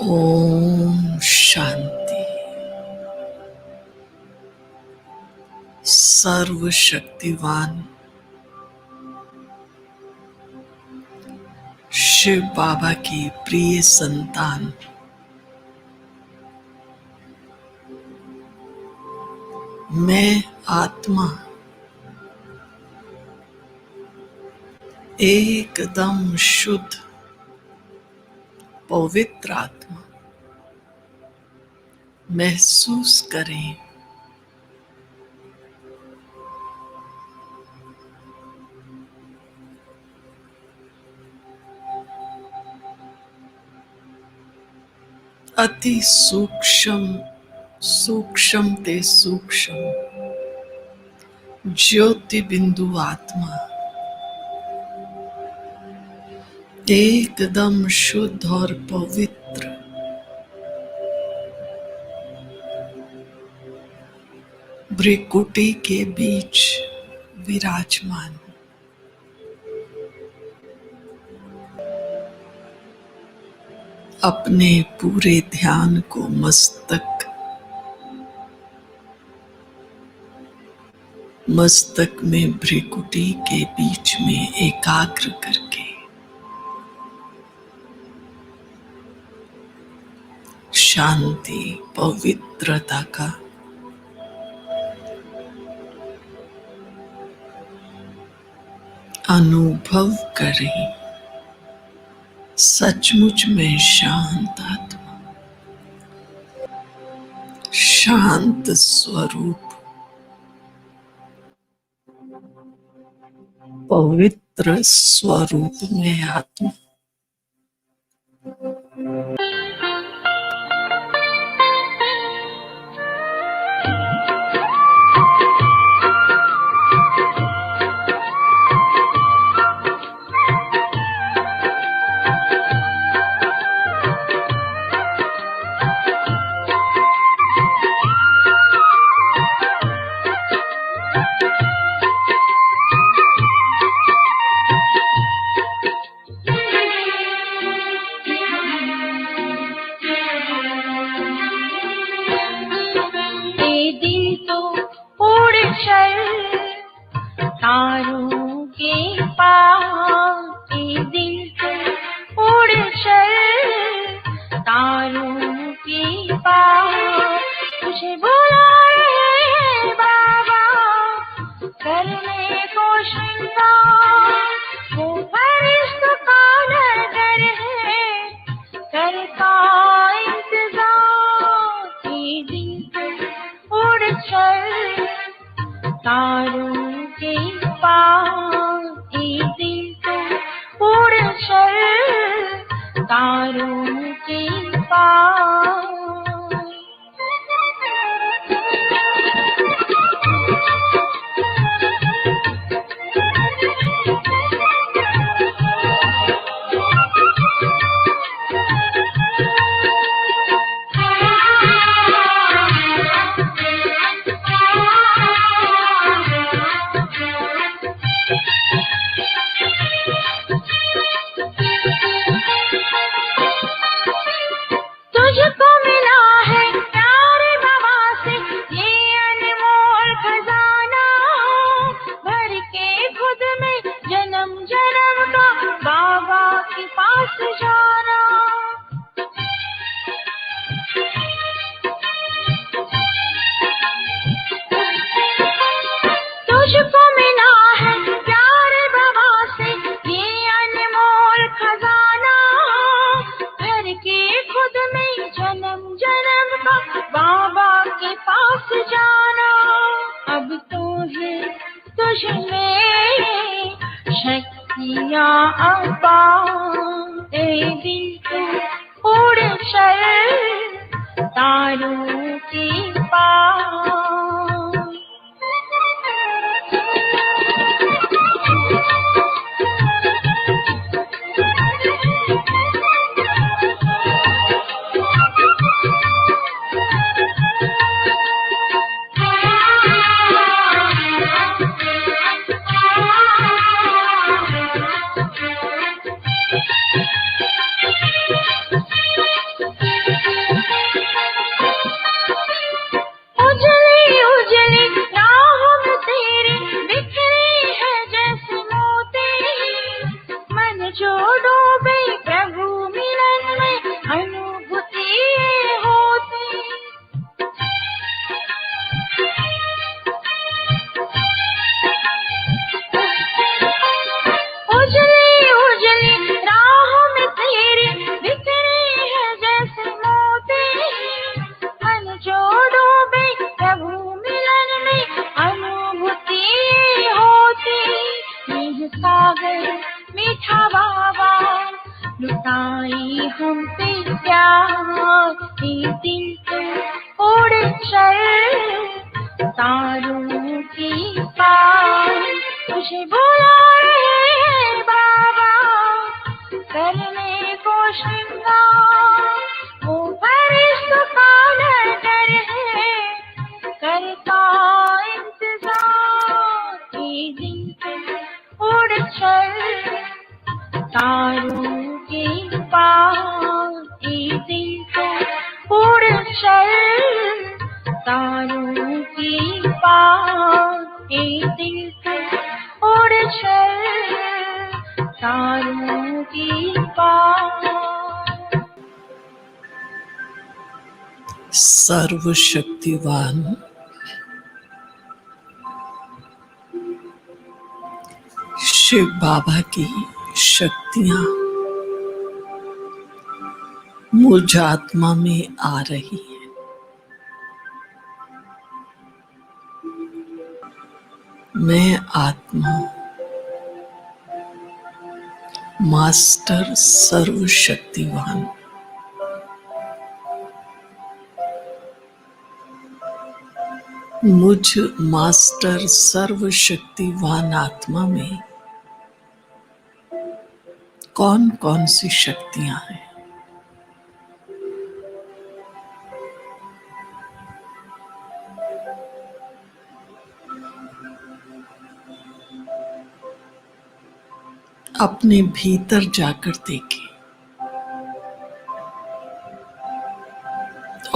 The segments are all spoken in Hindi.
ओम शांति। सर्वशक्तिवान शिव बाबा की प्रिय संतान मैं आत्मा एकदम शुद्ध पवित्र आत्मा महसूस करें अति सूक्ष्म ते सूक्ष्म ज्योति बिंदु आत्मा एकदम शुद्ध और पवित्र भ्रिकुटी के बीच विराजमान अपने पूरे ध्यान को मस्तक में भ्रिकुटी के बीच में एकाग्र करके शांति पवित्रता का अनुभव करें। सचमुच में शांत आत्मा, शांत स्वरूप, पवित्र स्वरूप में आत्मा तारों के पार के दिल से उड़ चल, तारों के पार तुझे बुलाए बाबा करने को श्रृंगार। वो फरिश्तों का नगर है करता इंतजार, के दिल से उड़ चल तारों के पार के दिल से उड़ चल, तारों के पार। तुझको मिला है प्यारे बाबा से ये अनमोल खजाना, भर के खुद में जन्म जन्म का बाबा के पास जाना। तुझको मिला है प्यारे बाबा से ये अनमोल खजाना, भर के खुद में जन्म जन्म का बाबा के पास जाना। अब तो है तुझ में शक्तियाँ अपार, ए दिल तू उड़ चल तारों के पार। लुटाई हम पे प्यार ये दिल तो उड़ चल तारों के पार तुझे बुला रहे हैं बाबा करने को श्रृंगार वो फरिश्तों का नजर है करता इंतजार ये दिन तो उड़ चल तारों के पार ये दिन तो उड़ चल तारों के पार ये दिन तो उड़ चल तारों के पार। सर्वशक्तिवान शिव बाबा की शक्तियां मुझ आत्मा में आ रही है। मैं आत्मा मास्टर सर्वशक्तिवान मुझ मास्टर सर्वशक्तिवान आत्मा में कौन कौन सी शक्तियां हैं? अपने भीतर जाकर देखें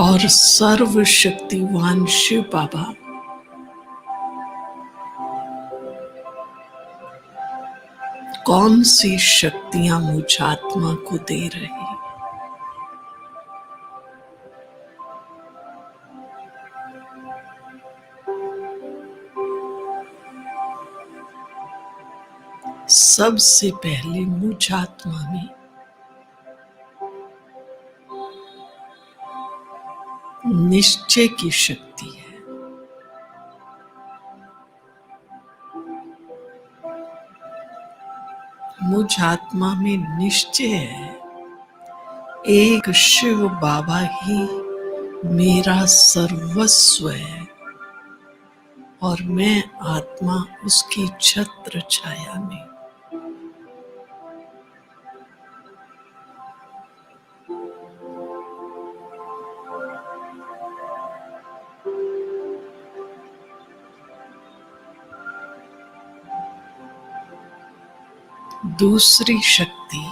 और सर्वशक्तिवान शिव बाबा कौन सी शक्तियां मुझ आत्मा को दे रहे हैं? सबसे पहले मुझ आत्मा में निश्चय की शक्ति है। मुझ आत्मा में निश्चय है एक शिव बाबा ही मेरा सर्वस्व है और मैं आत्मा उसकी छत्र छाया में। दूसरी शक्ति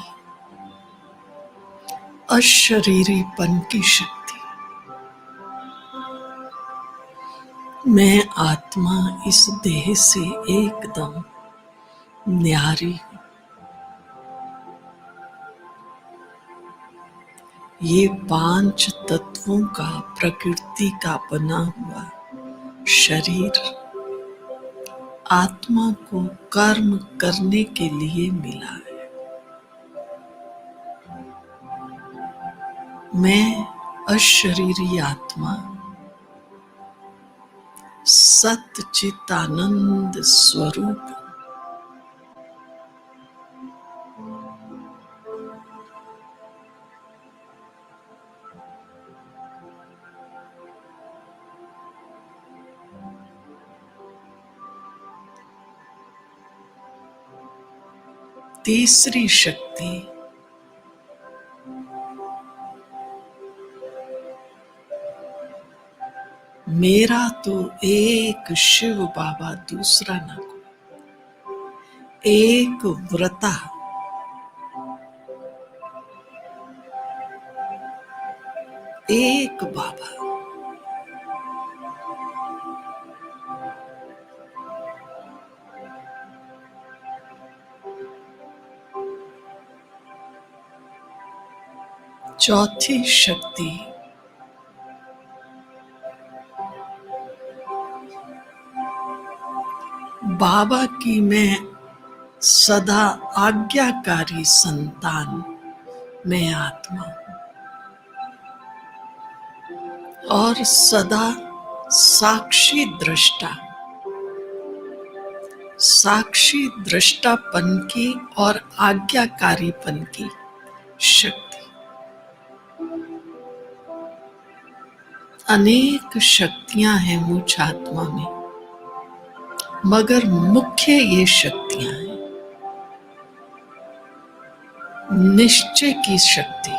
अशरीरीपन की शक्ति। मैं आत्मा इस देह से एकदम न्यारी हूं। ये 5 तत्वों का प्रकृति का बना हुआ शरीर आत्मा को कर्म करने के लिए मिला है। मैं अशरीरी आत्मा सच्चिदानंद स्वरूप हूं। तीसरी शक्ति मेरा तो एक शिव बाबा दूसरा न कोई, एक व्रता, एक बाबा। चौथी शक्ति बाबा की मैं सदा आज्ञाकारी संतान, मैं आत्मा हूं और सदा साक्षी दृष्टा, साक्षी दृष्टापन की और आज्ञाकारीपन की शक्ति। अनेक शक्तियां हैं मुझ आत्मा में, मगर मुख्य ये शक्तियां हैं। निश्चय की शक्ति,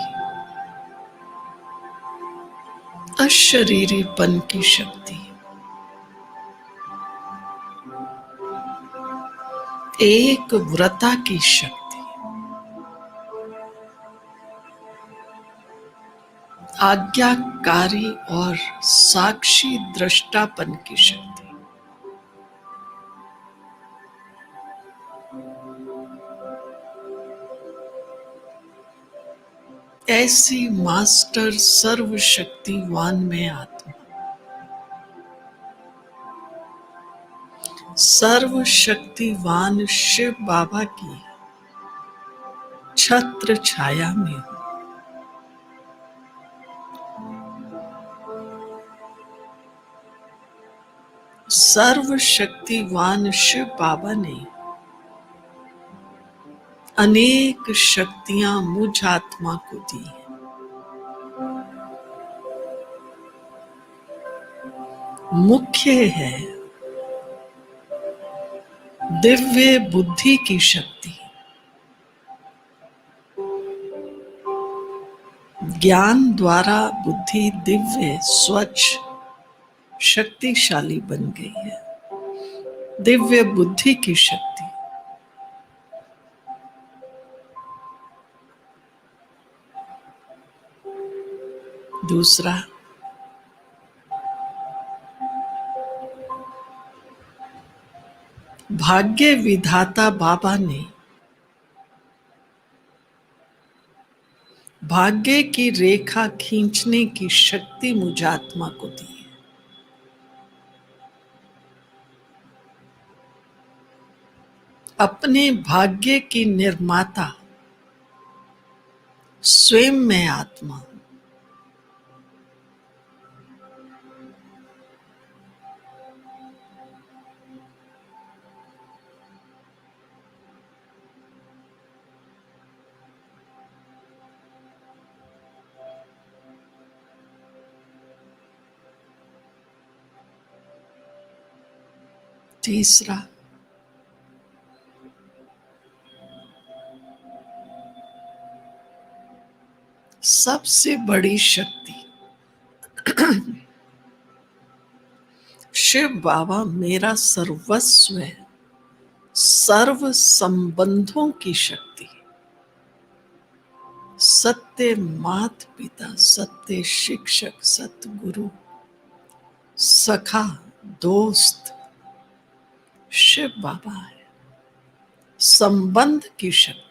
अशरीरीपन की शक्ति, एक व्रता की शक्ति, आज्ञाकारी और साक्षी दृष्टापन की शक्ति, ऐसी मास्टर सर्वशक्तिवान में आत्मा, सर्वशक्तिवान शिव बाबा की छत्र छाया में हूं। सर्वशक्तिवान शिव बाबा ने अनेक शक्तियां मुझ आत्मा को दी हैं। मुख्य है दिव्य बुद्धि की शक्ति, ज्ञान द्वारा बुद्धि दिव्य, स्वच्छ, शक्तिशाली बन गई है। दिव्य बुद्धि की शक्ति। दूसरा, भाग्य विधाता बाबा ने भाग्य की रेखा खींचने की शक्ति मुझ आत्मा को दी है। अपने भाग्य की निर्माता स्वयं मैं आत्मा हूं। तीसरा, सबसे बड़ी शक्ति शिव बाबा मेरा सर्वस्व है। सर्व संबंधों की शक्ति, सत्य माता पिता, सत्य शिक्षक, सत्य गुरु, सखा, दोस्त शिव बाबा है। संबंध की शक्ति,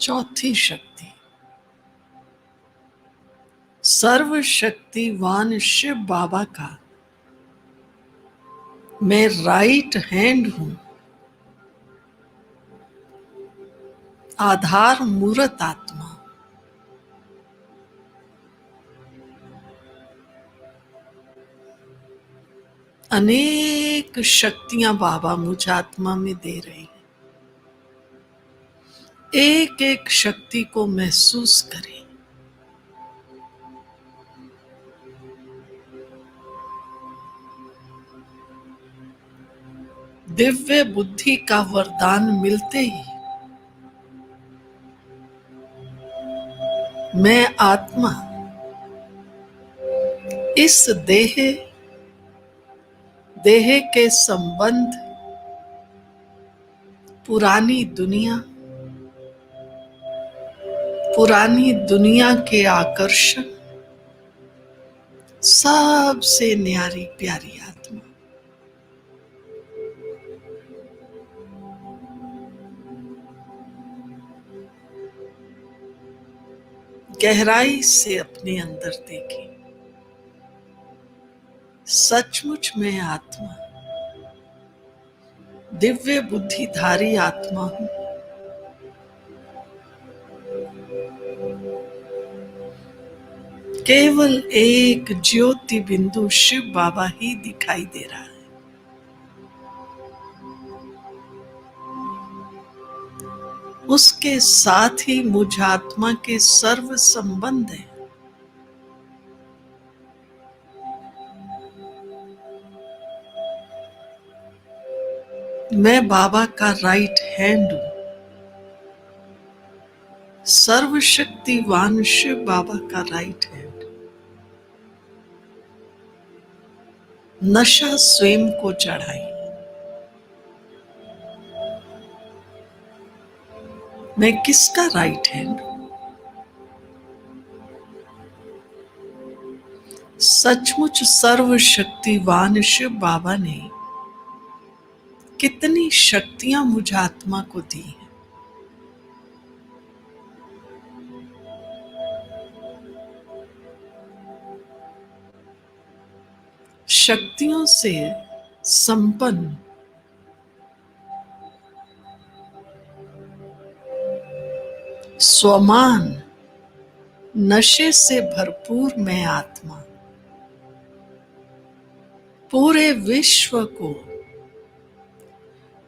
चौथी शक्ति, सर्वशक्तिवान शिव बाबा का मैं राइट हैंड हूं। आधार मूर्त आत्मा, अनेक शक्तियां बाबा मुझ आत्मा में दे रहे हैं। एक एक शक्ति को महसूस करें। दिव्य बुद्धि का वरदान मिलते ही मैं आत्मा इस देह के संबंध, पुरानी दुनिया के आकर्षण, सबसे न्यारी प्यारी आत्मा, गहराई से अपने अंदर देखें। सचमुच में आत्मा, दिव्य बुद्धिधारी आत्मा हूं। केवल एक ज्योति बिंदु शिव बाबा ही दिखाई दे रहा है। उसके साथ ही मुझ आत्मा के सर्व संबंध है। मैं बाबा का राइट हैंड हूं। सर्वशक्तिवान शिव बाबा का राइट हैंड। नशा स्वयं को चढ़ाई। मैं किसका राइट हैंड हूं? सचमुच सर्वशक्तिवान शिव बाबा ने कितनी शक्तियां मुझ आत्मा को दी हैं। शक्तियों से संपन्न, स्वमान, नशे से भरपूर मैं आत्मा पूरे विश्व को,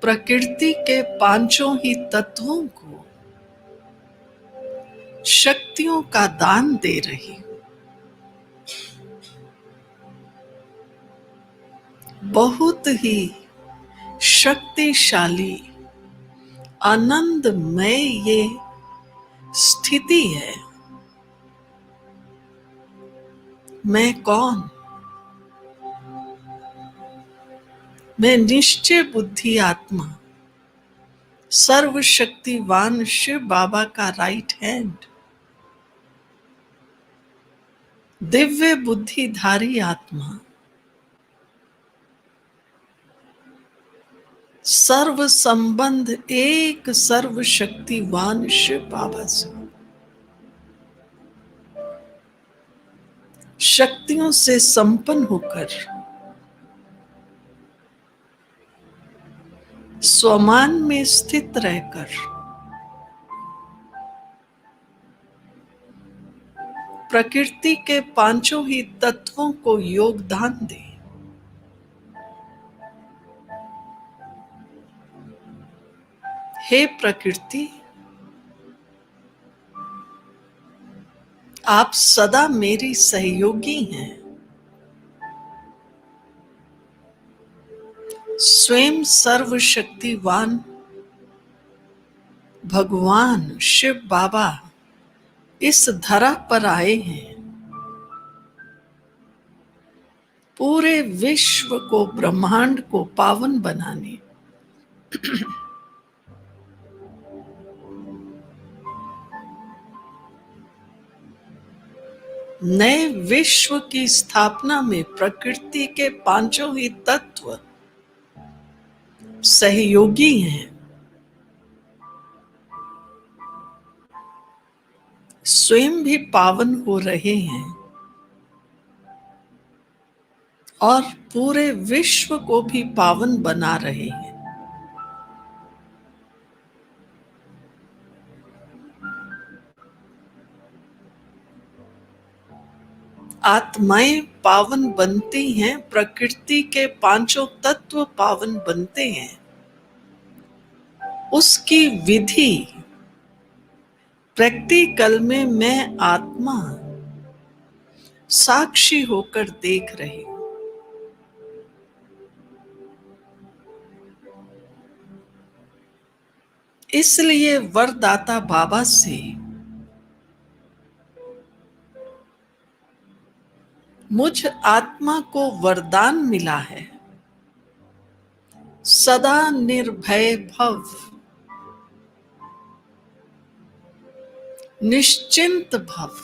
प्रकृति के पांचों ही तत्वों को शक्तियों का दान दे रही हूं। बहुत ही शक्तिशाली, आनंदमय ये स्थिति है। मैं कौन? मैं निश्चय बुद्धि आत्मा, सर्वशक्तिवान शिव बाबा का राइट हैंड, दिव्य बुद्धिधारी आत्मा, सर्व संबंध एक सर्वशक्तिवान शिव बाबा से, शक्तियों से संपन्न होकर स्वमान में स्थित रहकर प्रकृति के पांचों ही तत्वों को योगदान दे। हे प्रकृति, आप सदा मेरी सहयोगी हैं। स्वयं सर्वशक्तिवान भगवान शिव बाबा इस धरा पर आए हैं पूरे विश्व को, ब्रह्मांड को पावन बनाने। नए विश्व की स्थापना में प्रकृति के पांचों ही तत्व सहयोगी हैं। स्वयं भी पावन हो रहे हैं और पूरे विश्व को भी पावन बना रहे हैं। आत्माएं पावन बनती हैं, प्रकृति के पांचों तत्व पावन बनते हैं। उसकी विधि प्रैक्टिकल में मैं आत्मा साक्षी होकर देख रही हूं। इसलिए वरदाता बाबा से मुझ आत्मा को वरदान मिला है, सदा निर्भय भव, निश्चिंत भव।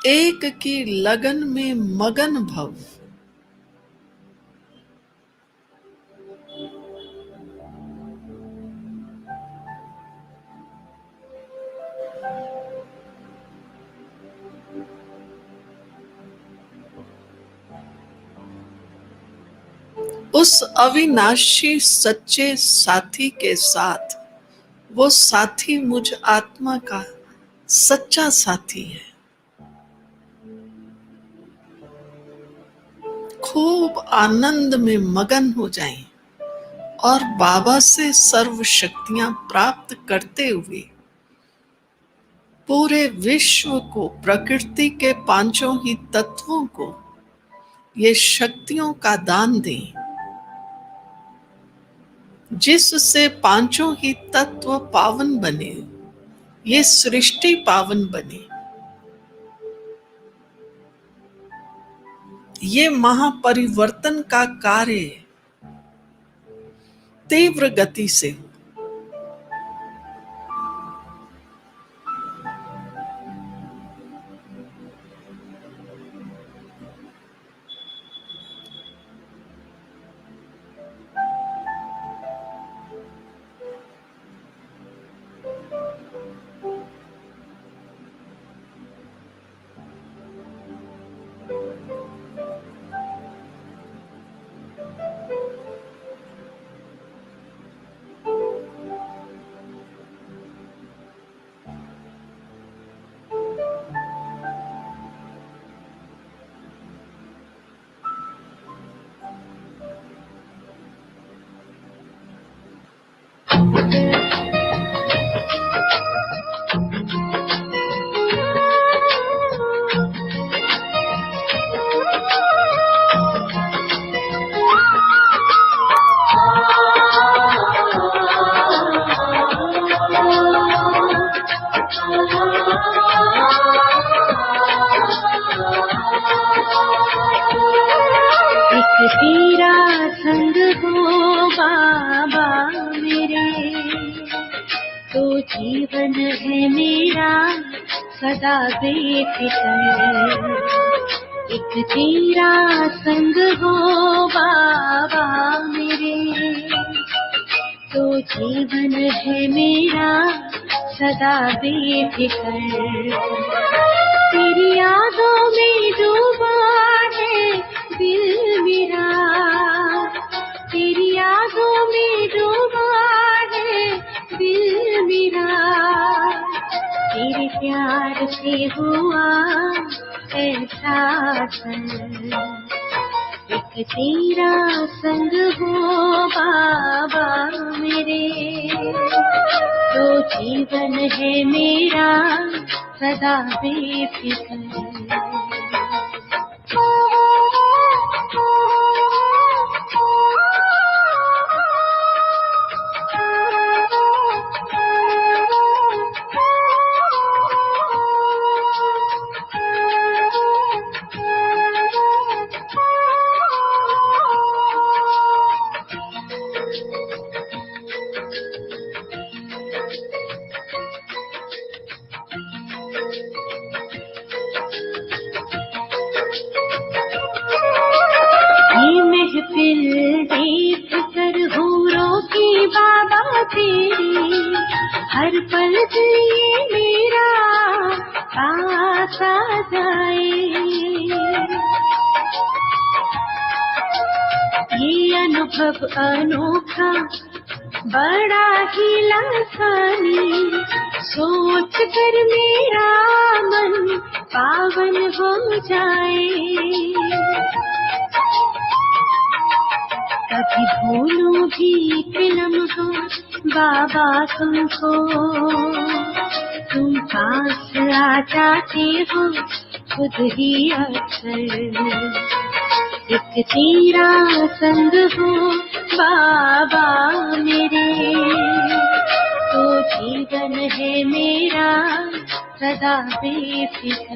एक की लगन में मगन भव। उस अविनाशी सच्चे साथी के साथ, वो साथी मुझ आत्मा का सच्चा साथी है। खूब आनंद में मगन हो जाएं और बाबा से सर्व शक्तियां प्राप्त करते हुए पूरे विश्व को, प्रकृति के पांचों ही तत्वों को ये शक्तियों का दान दें, जिससे पांचों ही तत्व पावन बने, ये सृष्टि पावन बने, ये महापरिवर्तन का कार्य तीव्र गति से हो। तेरा संग हो बाबा मेरे, तो जीवन है मेरा सदा बेफिक्र। एक तेरा संग हो बाबा मेरे, तो जीवन है मेरा सदा बेफिक्र। तेरी यादों में डूबा है दिल मेरा, तेरी यादों में डूबा है दिल मेरा। तेरे प्यार से हुआ एहसास, एक तेरा संग हो बाबा मेरे, तो जीवन है मेरा सदा बेफिक्र। ये महफिल देख कर हूरों की बाबा तेरी, हर पल ये मेरा पास आ जाए। ये अनुभव अनोखा बड़ा ही लासानी, सोच कर मेरा मन पावन हो जाए। कभी भूलूं भी लम्हा बाबा तुमको, तुम पास आ जाते हो खुद ही अक्सर। एक तेरा संग हो बाबा मेरे, तो जीवन है मेरा सदा बेफिक्र।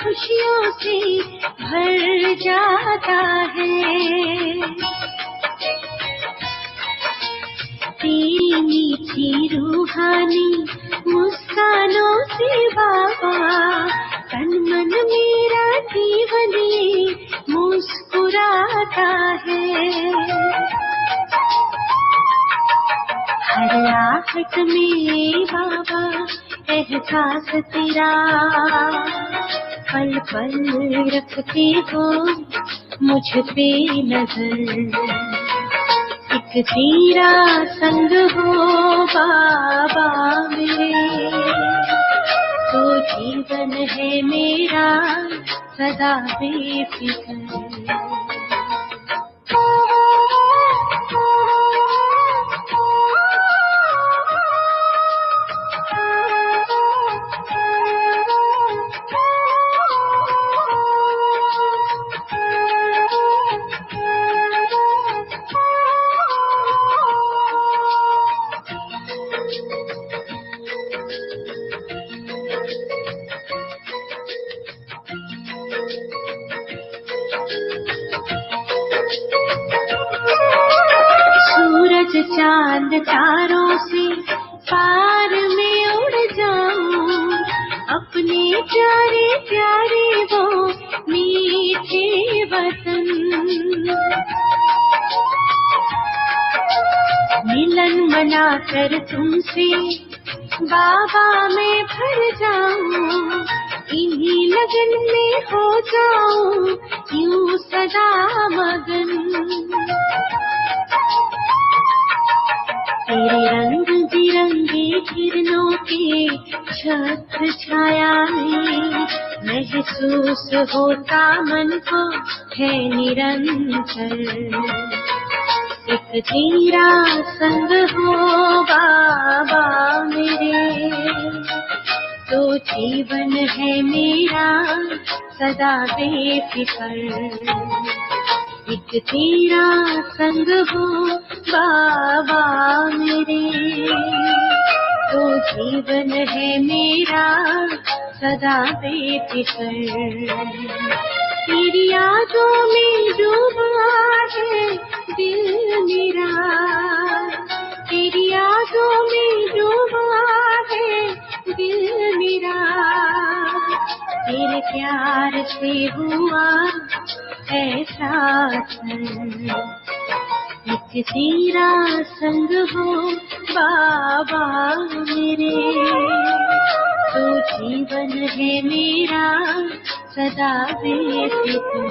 खुशियों से भर जाता है। तेरी मीठी रूहानी मुस्कानों से बाबा तन मन मेरा जीवन ये मुस्कुराता है। हर आहट में बाबा एहसास तेरा पल पल रखते हो मुझ पे नजर। एक तेरा संग हो बाबा मेरे, तो जीवन है मेरा सदा बेफिक्र। सूरज चांद तारों से पार में उड़ जाऊं, अपने प्यारे प्यारे वो मीठे वतन। मिलन मनाकर तुमसे बाबा मैं भर जाऊं, इन्हीं लगन में हो जाऊं यूं सदा मगन। तेरे रंग बिरंगे किरणों के छत्र छाया में महसूस होता मन को है निरंतर। एक तेरा संग हो बाबा मेरे, तो जीवन है मेरा सदा बेफिक्र। एक तेरा संग हो बाबा मेरे, तो जीवन है मेरा सदा बेफिक्र। तेरी यादों में डूबा है दिल मेरा, तेरी यादों में डूबा है दिल मेरा। तेरे प्यार से हुआ एहसास, एक तेरा संग हो बाबा मेरे, तो जीवन है मेरा सदा बेफिक्र।